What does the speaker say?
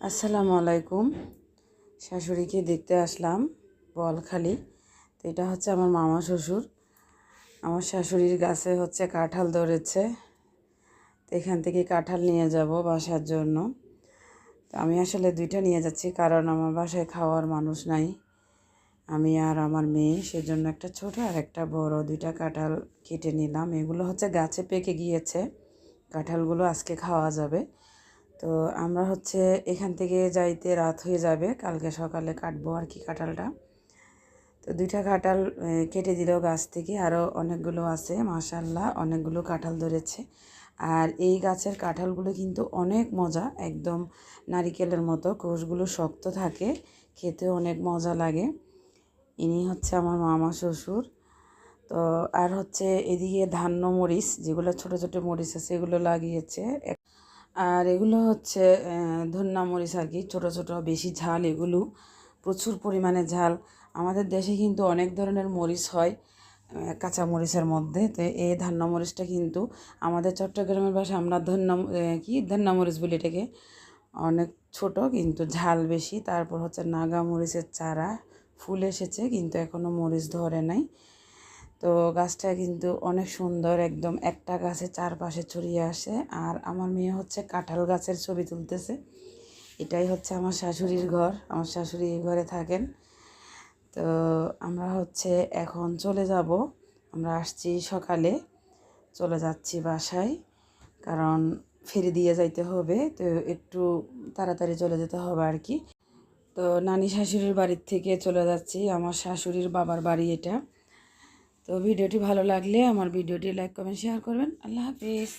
আসসালামু আলাইকুম। শাশুড়িকে দেখতে আসলাম বলখালি। তো এটা হচ্ছে আমার মামা শ্বশুর। আমার শাশুড়ির গাছে হচ্ছে কাঁঠাল ধরেছে, তো এখান থেকে কাঁঠাল নিয়ে যাব বাসার জন্য। তো আমি আসলে দুইটা নিয়ে যাচ্ছি, কারণ আমার বাসায় খাওয়ার মানুষ নাই, আমি আর আমার মেয়ে। সেজন্য একটা ছোট আর একটা বড় দুইটা কাঁঠাল কেটে নিলাম। এগুলো হচ্ছে গাছে পেকে গিয়েছে, কাঁঠালগুলো আজকে খাওয়া যাবে। তো আমরা হচ্ছে এখান থেকে যাইতে রাত হয়ে যাবে, কালকে সকালে কাটবো আর কি কাঁঠালটা। তো দুইটা কাঁঠাল কেটে দিল গাছ থেকে, আরও অনেকগুলো আছে, মাশাআল্লাহ অনেকগুলো কাঁঠাল ধরেছে। আর এই গাছের কাঁঠালগুলো কিন্তু অনেক মজা, একদম নারিকেলের মতো, কোষগুলো শক্ত থাকে, খেতে অনেক মজা লাগে। ইনি হচ্ছে আমার মামা শ্বশুর। তো আর হচ্ছে এদিকে ধান্য মরিচ, যেগুলো ছোট ছোট মরিচ আছে এগুলো লাগিয়েছে। আর এগুলো হচ্ছে ধন্যা মরিচ আর কি, ছোটো ছোটো, বেশি ঝাল, এগুলো প্রচুর পরিমাণে ঝাল। আমাদের দেশে কিন্তু অনেক ধরনের মরিচ হয় কাঁচা মরিচের মধ্যে। তো এই ধান্না মরিচটা কিন্তু আমাদের চট্টগ্রামের ভাষায় আমরা ধন্যা মরিচ বলি এটাকে। অনেক ছোট কিন্তু ঝাল বেশি। তারপর হচ্ছে নাগা মরিচের চারা ফুল এসেছে, কিন্তু এখনও মরিচ ধরে নাই। তো গাছটা কিন্তু অনেক সুন্দর, একদম একটা গাছে চারপাশে ছড়িয়ে আসে। আর আমার মেয়ে হচ্ছে কাঁঠাল গাছের ছবি তুলতেছে। এটাই হচ্ছে আমার শাশুড়ির ঘর, আমার শাশুড়ি এই ঘরে থাকেন। তো আমরা হচ্ছে এখন চলে যাব, আমরা আসছি সকালে, চলে যাচ্ছি বাসায়, কারণ ফেরি দিয়ে যাইতে হবে। তো একটু তাড়াতাড়ি চলে যেতে হবে আর কি। তো নানি শাশুড়ির বাড়ির থেকে চলে যাচ্ছি, আমার শাশুড়ির বাবার বাড়ি এটা। তো ভিডিওটি ভালো লাগলে আমার ভিডিওটি লাইক কমেন্ট শেয়ার করবেন। আল্লাহ হাফিজ।